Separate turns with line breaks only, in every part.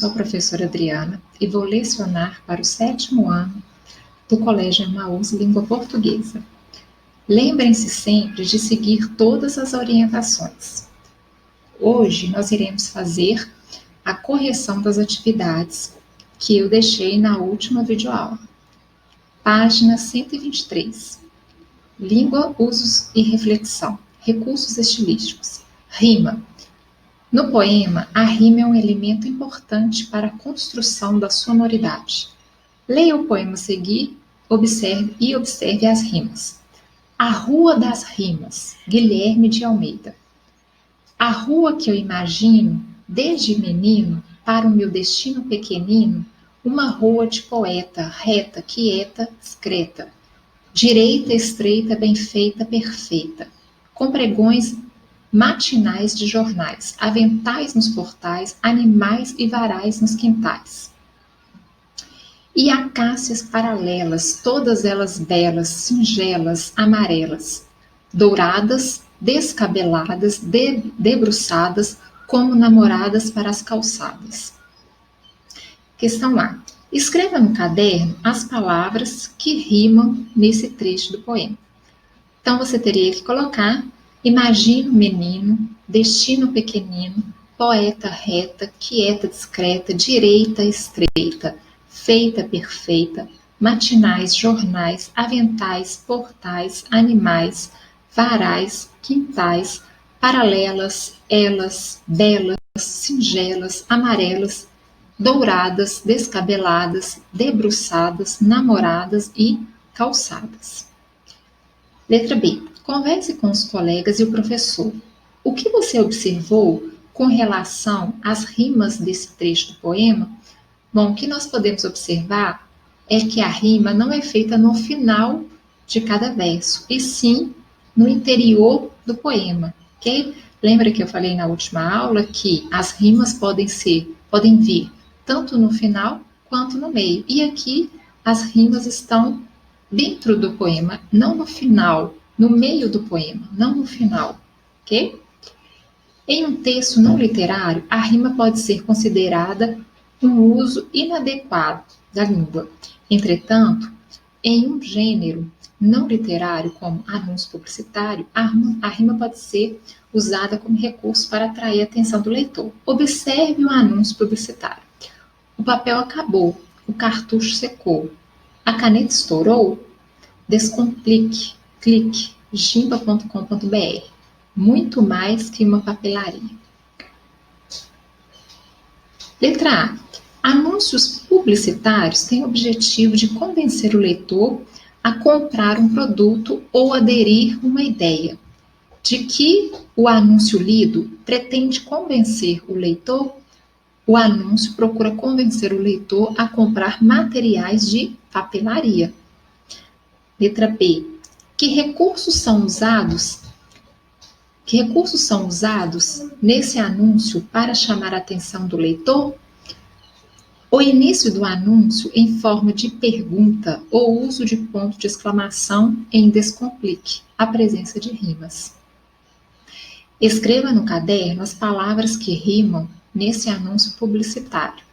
sou a professora Adriana e vou lecionar para o 7º ano do Colégio Emaús Língua Portuguesa. Lembrem-se sempre de seguir todas as orientações. Hoje nós iremos fazer a correção das atividades que eu deixei na última videoaula. Página 123. Língua, usos e reflexão. Recursos estilísticos. Rima. No poema, a rima é um elemento importante para a construção da sonoridade. Leia o poema a seguir, observe as rimas. A Rua das Rimas, Guilherme de Almeida. A rua que eu imagino, desde menino, para o meu destino pequenino, uma rua de poeta, reta, quieta, discreta, direita, estreita, bem feita, perfeita, com pregões matinais de jornais, aventais nos portais, animais e varais nos quintais. E acácias paralelas, todas elas belas, singelas, amarelas, douradas, descabeladas, debruçadas, como namoradas para as calçadas. Questão A. Escreva no caderno as palavras que rimam nesse trecho do poema. Então, você teria que colocar: imagino menino, destino pequenino, poeta reta, quieta discreta, direita estreita, feita perfeita, matinais, jornais, aventais, portais, animais, varais, quintais, paralelas, elas, belas, singelas, amarelas, douradas, descabeladas, debruçadas, namoradas e calçadas. Letra B. Converse com os colegas e o professor. O que você observou com relação às rimas desse trecho do poema? Bom, o que nós podemos observar é que a rima não é feita no final de cada verso, e sim no interior do poema, ok? Lembra que eu falei na última aula que as rimas podem vir tanto no final quanto no meio. E aqui as rimas estão dentro do poema, não no final, no meio do poema, não no final, ok? Em um texto não literário, a rima pode ser considerada um uso inadequado da língua. Entretanto, em um gênero não literário, como anúncio publicitário, a rima pode ser usada como recurso para atrair a atenção do leitor. Observe o anúncio publicitário. O papel acabou, o cartucho secou, a caneta estourou. Descomplique, clique, gimba.com.br. Muito mais que uma papelaria. Letra A. Anúncios publicitários têm o objetivo de convencer o leitor a comprar um produto ou aderir uma ideia. De que o anúncio lido pretende convencer o leitor, o anúncio procura convencer o leitor a comprar materiais de papelaria. Letra B. Que recursos são usados nesse anúncio para chamar a atenção do leitor? O início do anúncio em forma de pergunta ou uso de ponto de exclamação em Descomplique, a presença de rimas. Escreva no caderno as palavras que rimam nesse anúncio publicitário.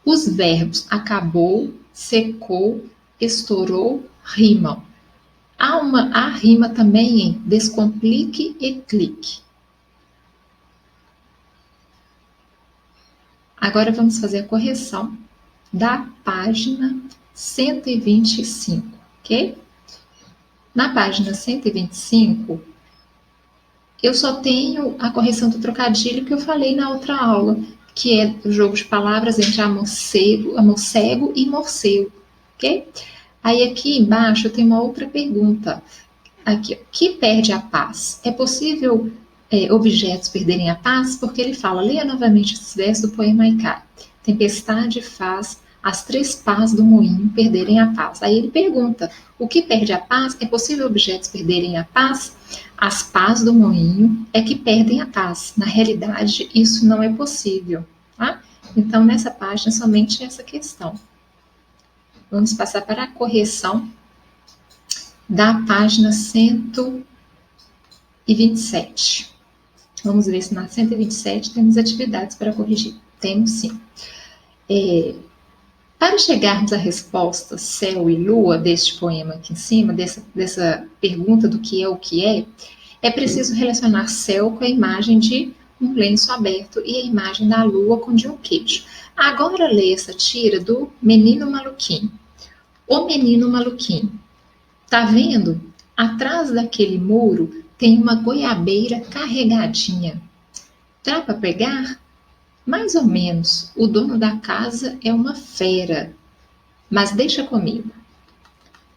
Os verbos acabou, secou, estourou, rimam. Há rima também em descomplique e clique. Agora vamos fazer a correção da página 125, ok? Na página 125, eu só tenho a correção do trocadilho que eu falei na outra aula, que é o jogo de palavras entre amorcego e morcego, ok? Aí aqui embaixo eu tenho uma outra pergunta. Aqui, que perde a paz? É possível objetos perderem a paz? Porque ele fala, leia novamente esses versos do poema Haikai. Tempestade faz as 3 pás do moinho perderem a paz. Aí ele pergunta, o que perde a paz? É possível objetos perderem a paz? As pás do moinho é que perdem a paz. Na realidade, isso não é possível. Tá? Então, nessa página, somente essa questão. Vamos passar para a correção da página 127. Vamos ver se na 127 temos atividades para corrigir. Temos sim. Para chegarmos à resposta céu e lua deste poema aqui em cima, dessa pergunta do que é o que é preciso relacionar céu com a imagem de um lenço aberto e a imagem da lua com de um queijo. Agora lê essa tira do Menino Maluquinho. O Menino Maluquinho. Tá vendo? Atrás daquele muro tem uma goiabeira carregadinha. Dá para pegar? Mais ou menos. O dono da casa é uma fera. Mas deixa comigo.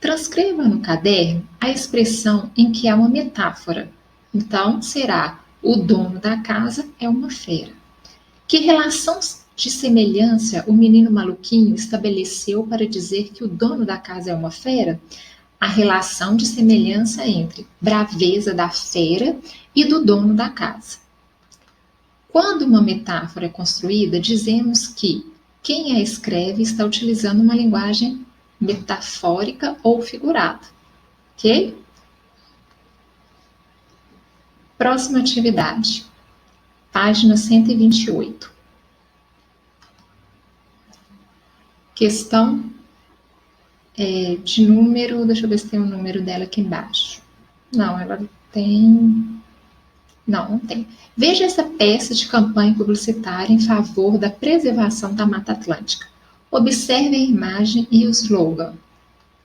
Transcreva no caderno a expressão em que há uma metáfora. Então, será: o dono da casa é uma fera. Que relação de semelhança o menino maluquinho estabeleceu para dizer que o dono da casa é uma fera? A relação de semelhança entre braveza da fera e do dono da casa. Quando uma metáfora é construída, dizemos que quem a escreve está utilizando uma linguagem metafórica ou figurada. Ok? Próxima atividade. Página 128. Questão de número, deixa eu ver se tem o número dela aqui embaixo. Não, ela tem... Não tem. Veja essa peça de campanha publicitária em favor da preservação da Mata Atlântica. Observe a imagem e o slogan.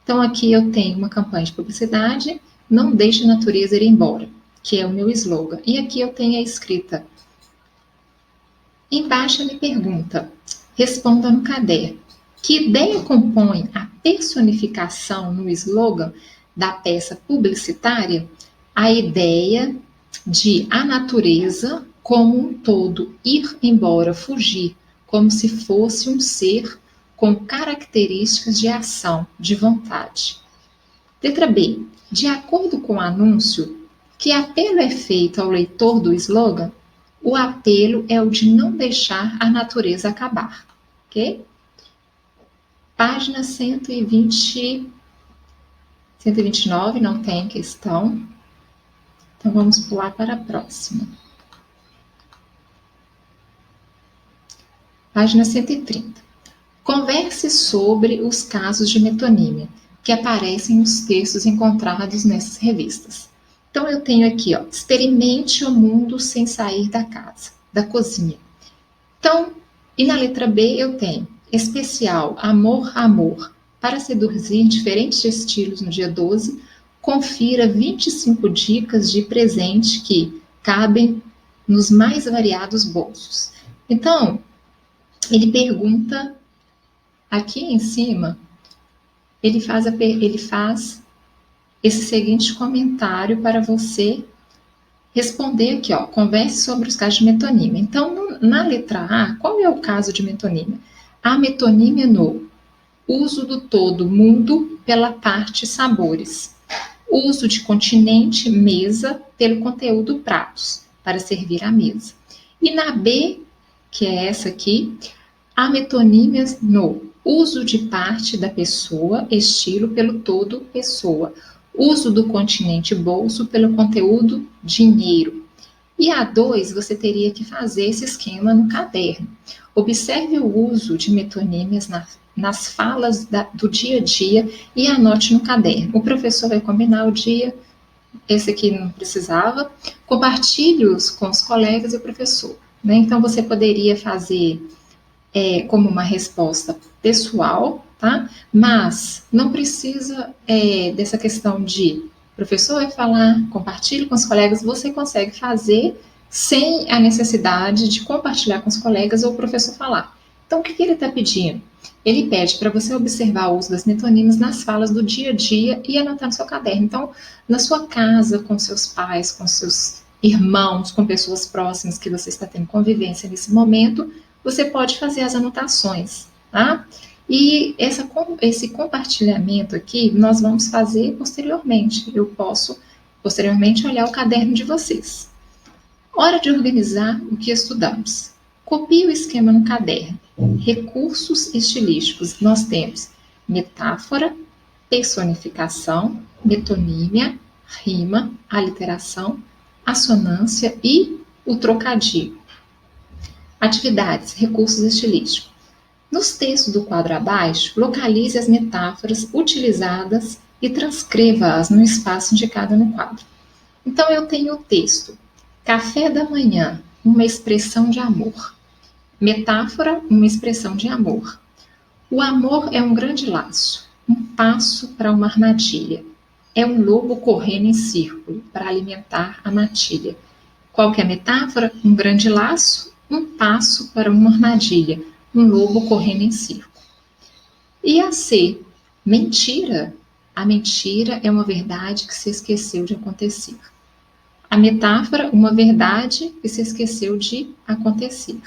Então, aqui eu tenho uma campanha de publicidade, não deixe a natureza ir embora, que é o meu slogan. E aqui eu tenho a escrita. Embaixo ele pergunta, responda no caderno. Que ideia compõe a personificação no slogan da peça publicitária? A ideia de a natureza como um todo ir embora, fugir, como se fosse um ser com características de ação, de vontade. Letra B. De acordo com o anúncio, que apelo é feito ao leitor do slogan? O apelo é o de não deixar a natureza acabar. Ok? Página 129, não tem questão. Então, vamos pular para a próxima. Página 130. Converse sobre os casos de metonímia que aparecem nos textos encontrados nessas revistas. Então, eu tenho aqui, ó, experimente o mundo sem sair da casa, da cozinha. Então, e na letra B eu tenho especial, amor, amor, para seduzir diferentes estilos no dia 12, confira 25 dicas de presente que cabem nos mais variados bolsos. Então, ele pergunta aqui em cima, ele faz esse seguinte comentário para você responder aqui, ó, converse sobre os casos de metonímia. Então, na letra A, qual é o caso de metonímia? A metonímia no uso do todo mundo pela parte sabores. Uso de continente, mesa, pelo conteúdo pratos, para servir à mesa. E na B, que é essa aqui, há metonímias no uso de parte da pessoa, estilo, pelo todo, pessoa. Uso do continente bolso pelo conteúdo dinheiro. E a 2, você teria que fazer esse esquema no caderno. Observe o uso de metonímias nas falas do dia a dia e anote no caderno. O professor vai combinar o dia, esse aqui não precisava. Compartilhe-os com os colegas e o professor. Né? Então, você poderia fazer como uma resposta pessoal, tá? Mas não precisa dessa questão de o professor vai falar, compartilhe com os colegas, você consegue fazer sem a necessidade de compartilhar com os colegas ou o professor falar. Então, o que ele está pedindo? Ele pede para você observar o uso das metonímias nas falas do dia a dia e anotar no seu caderno. Então, na sua casa, com seus pais, com seus irmãos, com pessoas próximas que você está tendo convivência nesse momento, você pode fazer as anotações, tá? E esse compartilhamento aqui, nós vamos fazer posteriormente. Eu posso, posteriormente, olhar o caderno de vocês. Hora de organizar o que estudamos. Copie o esquema no caderno. Recursos estilísticos. Nós temos metáfora, personificação, metonímia, rima, aliteração, assonância e o trocadilho. Atividades, recursos estilísticos. Nos textos do quadro abaixo, localize as metáforas utilizadas e transcreva-as no espaço indicado no quadro. Então, eu tenho o texto: café da manhã, uma expressão de amor. Metáfora, uma expressão de amor. O amor é um grande laço, um passo para uma armadilha. É um lobo correndo em círculo para alimentar a matilha. Qual que é a metáfora? Um grande laço, um passo para uma armadilha, um lobo correndo em círculo. E a C, mentira. A mentira é uma verdade que se esqueceu de acontecer. A metáfora, uma verdade que se esqueceu de acontecer.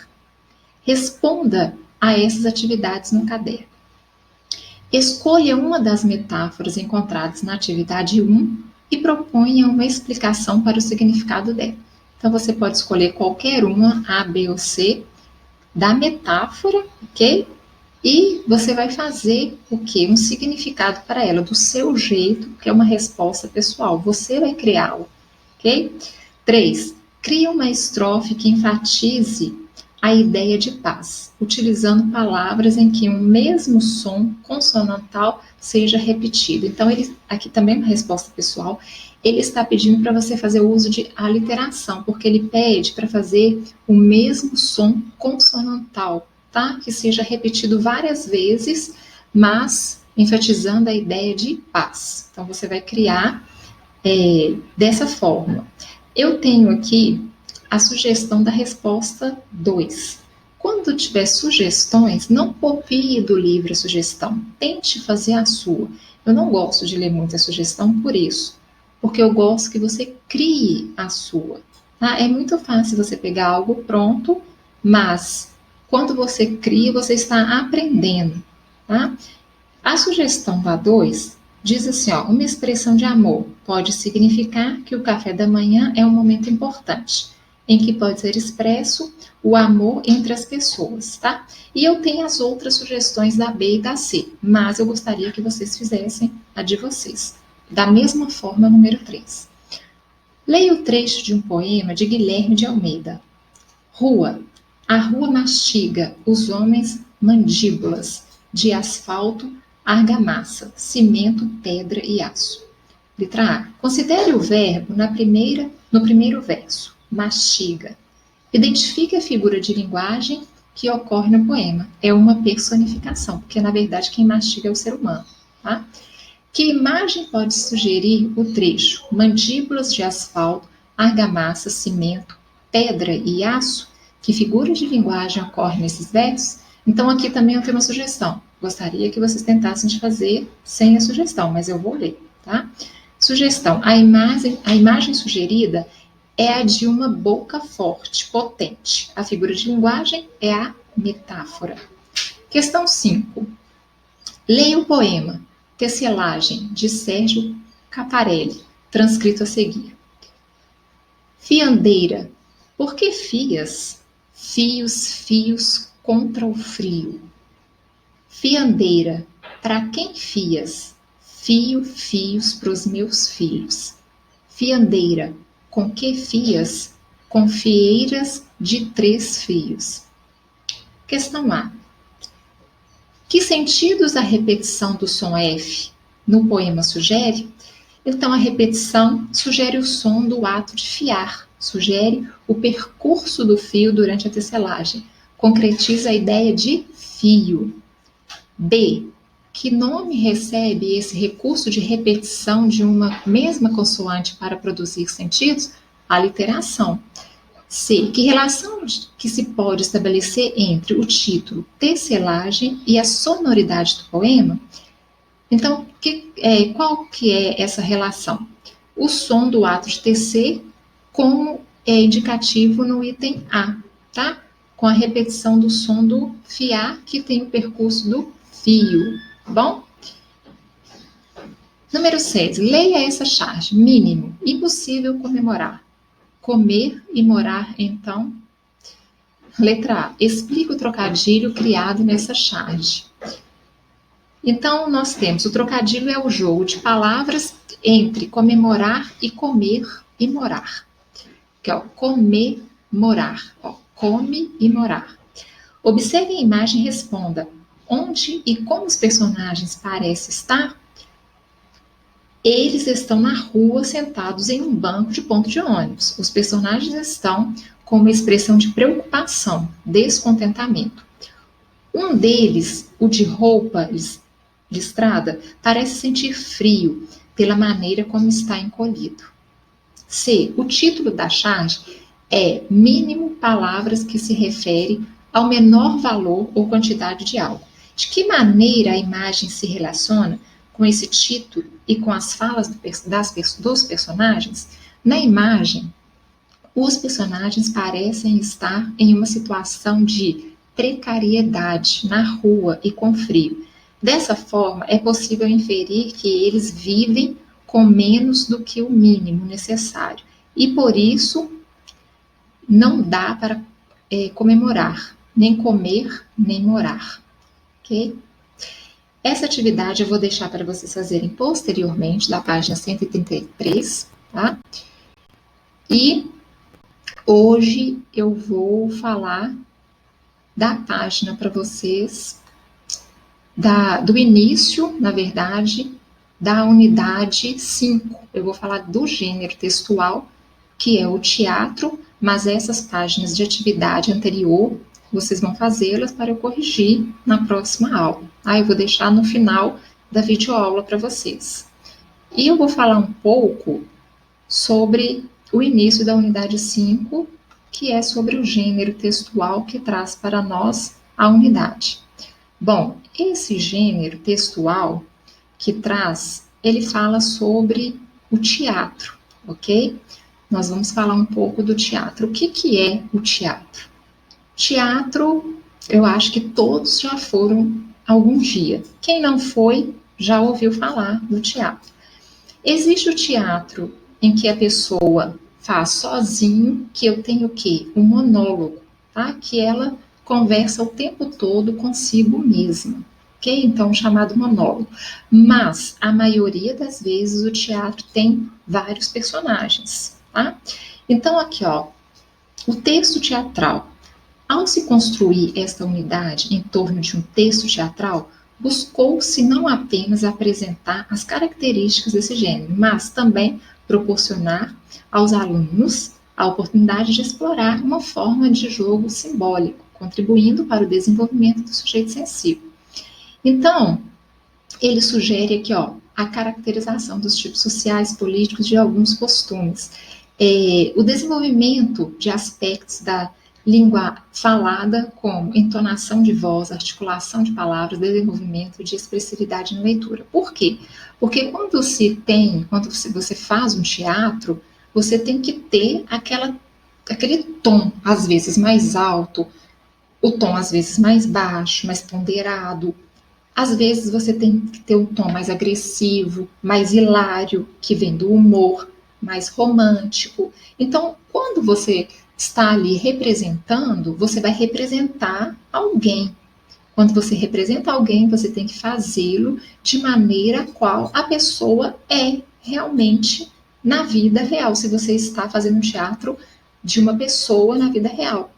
Responda a essas atividades no caderno. Escolha uma das metáforas encontradas na atividade 1 e proponha uma explicação para o significado dela. Então, você pode escolher qualquer uma, A, B ou C, da metáfora, ok? E você vai fazer o quê? Um significado para ela, do seu jeito, que é uma resposta pessoal. Você vai criá-la, ok? 3. Crie uma estrofe que enfatize a ideia de paz, utilizando palavras em que um mesmo som consonantal seja repetido. Então, aqui também é uma resposta pessoal, ele está pedindo para você fazer o uso de aliteração, porque ele pede para fazer o mesmo som consonantal, tá? Que seja repetido várias vezes, mas enfatizando a ideia de paz. Então, você vai criar dessa forma. Eu tenho aqui a sugestão da resposta 2. Quando tiver sugestões, não copie do livro a sugestão. Tente fazer a sua. Eu não gosto de ler muita sugestão por isso, porque eu gosto que você crie a sua. Tá? É muito fácil você pegar algo pronto, mas quando você cria, você está aprendendo. Tá? A sugestão da 2 diz assim, ó, uma expressão de amor pode significar que o café da manhã é um momento importante, em que pode ser expresso o amor entre as pessoas, tá? E eu tenho as outras sugestões da B e da C, mas eu gostaria que vocês fizessem a de vocês. Da mesma forma, número 3. Leia o trecho de um poema de Guilherme de Almeida. Rua. A rua mastiga, os homens mandíbulas, de asfalto, argamassa, cimento, pedra e aço. Letra A. Considere o verbo no primeiro verso. Mastiga. Identifique a figura de linguagem que ocorre no poema. É uma personificação, porque na verdade quem mastiga é o ser humano. Tá? Que imagem pode sugerir o trecho? Mandíbulas de asfalto, argamassa, cimento, pedra e aço? Que figuras de linguagem ocorrem nesses versos? Então aqui também eu tenho uma sugestão. Gostaria que vocês tentassem de fazer sem a sugestão, mas eu vou ler, tá? Sugestão: a imagem sugerida é a de uma boca forte, potente. A figura de linguagem é a metáfora. Questão 5. Leia o poema Tecelagem, de Sérgio Caparelli, transcrito a seguir. Fiandeira. Por que fias? Fios, fios contra o frio. Fiandeira. Para quem fias? Fio, fios pros meus filhos. Fiandeira. Com que fias? Com fieiras de 3 fios. Questão A. Que sentidos a repetição do som F no poema sugere? Então, a repetição sugere o som do ato de fiar, sugere o percurso do fio durante a tecelagem, concretiza a ideia de fio. B. Que nome recebe esse recurso de repetição de uma mesma consoante para produzir sentidos? Aliteração. C. Que relação que se pode estabelecer entre o título Tecelagem e a sonoridade do poema? Então, qual que é essa relação? O som do ato de tecer, como é indicativo no item A, tá? Com a repetição do som do fiar, que tem o percurso do fio, tá bom? Número 6. Leia essa charge. Mínimo, impossível comemorar. Comer e morar, então. Letra A. Explica o trocadilho criado nessa charge. Então, nós temos o trocadilho é o jogo de palavras entre comemorar e comer e morar. Que é o comemorar. Ó, come e morar. Observe a imagem e responda. Onde e como os personagens parecem estar? Eles estão na rua sentados em um banco de ponto de ônibus. Os personagens estão com uma expressão de preocupação, descontentamento. Um deles, o de roupa listrada, parece sentir frio pela maneira como está encolhido. C. O título da charge é mínimo palavras que se refere ao menor valor ou quantidade de algo. De que maneira a imagem se relaciona com esse título e com as falas dos personagens? Na imagem, os personagens parecem estar em uma situação de precariedade na rua e com frio. Dessa forma, é possível inferir que eles vivem com menos do que o mínimo necessário e, por isso, não dá para comemorar, nem comer, nem morar. Ok? Essa atividade eu vou deixar para vocês fazerem posteriormente, da página 133, tá? E hoje eu vou falar da página para vocês, do início, na verdade, da unidade 5. Eu vou falar do gênero textual, que é o teatro, mas essas páginas de atividade anterior, vocês vão fazê-las para eu corrigir na próxima aula. Eu vou deixar no final da videoaula para vocês. E eu vou falar um pouco sobre o início da unidade 5, que é sobre o gênero textual que traz para nós a unidade. Bom, esse gênero textual que traz, ele fala sobre o teatro, ok? Nós vamos falar um pouco do teatro. O que é o teatro? Teatro, eu acho que todos já foram algum dia. Quem não foi, já ouviu falar do teatro. Existe o teatro em que a pessoa faz sozinho, que eu tenho o quê? Um monólogo, tá? Que ela conversa o tempo todo consigo mesma, ok? Então, chamado monólogo. Mas, a maioria das vezes, o teatro tem vários personagens, tá? Então, aqui, ó, o texto teatral. Ao se construir esta unidade em torno de um texto teatral, buscou-se não apenas apresentar as características desse gênero, mas também proporcionar aos alunos a oportunidade de explorar uma forma de jogo simbólico, contribuindo para o desenvolvimento do sujeito sensível. Então, ele sugere aqui, ó, a caracterização dos tipos sociais, políticos de alguns costumes, o desenvolvimento de aspectos da língua falada, como entonação de voz, articulação de palavras, desenvolvimento de expressividade na leitura. Por quê? Porque quando você faz um teatro, você tem que ter aquele tom, às vezes mais alto, o tom às vezes mais baixo, mais ponderado. Às vezes você tem que ter um tom mais agressivo, mais hilário, que vem do humor, mais romântico. Então, quando você está ali representando, você vai representar alguém. Quando você representa alguém, você tem que fazê-lo de maneira qual a pessoa é realmente na vida real, se você está fazendo um teatro de uma pessoa na vida real.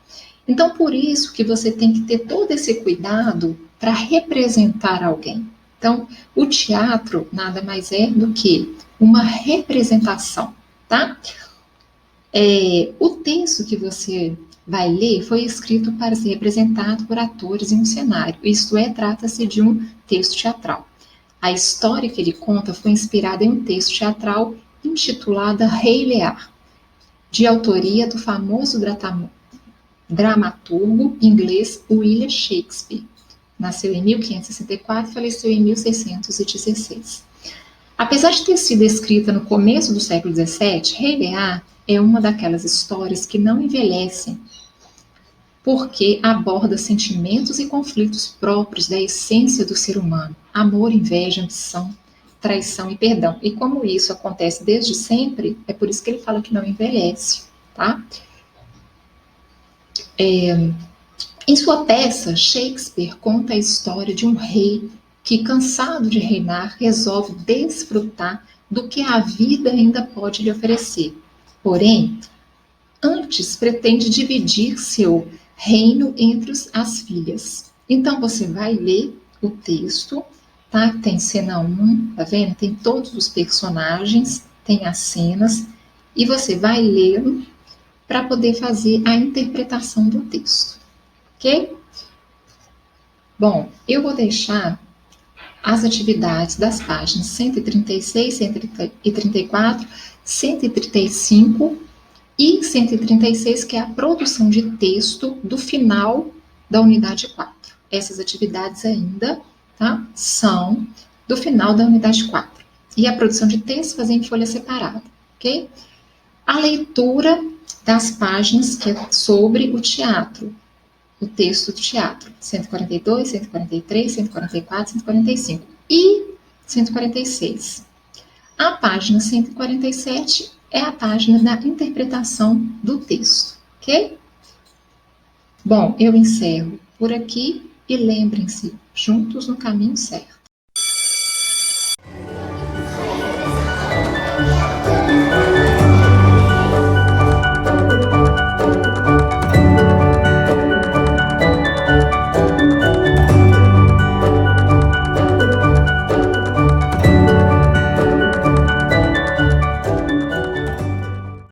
Então, por isso que você tem que ter todo esse cuidado para representar alguém. Então, o teatro nada mais é do que uma representação, tá? O texto que você vai ler foi escrito para ser representado por atores em um cenário, isto é, trata-se de um texto teatral. A história que ele conta foi inspirada em um texto teatral intitulado Rei Lear, de autoria do famoso dramaturgo inglês William Shakespeare. Nasceu em 1564 e faleceu em 1616. Apesar de ter sido escrita no começo do século XVII, Rei Lear é uma daquelas histórias que não envelhecem, porque aborda sentimentos e conflitos próprios da essência do ser humano: amor, inveja, ambição, traição e perdão. E como isso acontece desde sempre, é por isso que ele fala que não envelhece, tá? Em sua peça, Shakespeare conta a história de um rei que, cansado de reinar, resolve desfrutar do que a vida ainda pode lhe oferecer. Porém, antes pretende dividir seu reino entre as filhas. Então, você vai ler o texto, tá? Tem cena 1, tá vendo? Tem todos os personagens, tem as cenas, e você vai lê-lo para poder fazer a interpretação do texto, ok? Bom, eu vou deixar as atividades das páginas 136, 134, 135 e 136, que é a produção de texto do final da unidade 4. Essas atividades ainda, tá, são do final da unidade 4. E a produção de texto fazer em folha separada, ok? A leitura das páginas que é sobre o teatro, o texto do teatro, 142, 143, 144, 145 e 146. A página 147 é a página da interpretação do texto, ok? Bom, eu encerro por aqui e lembrem-se, juntos no caminho certo.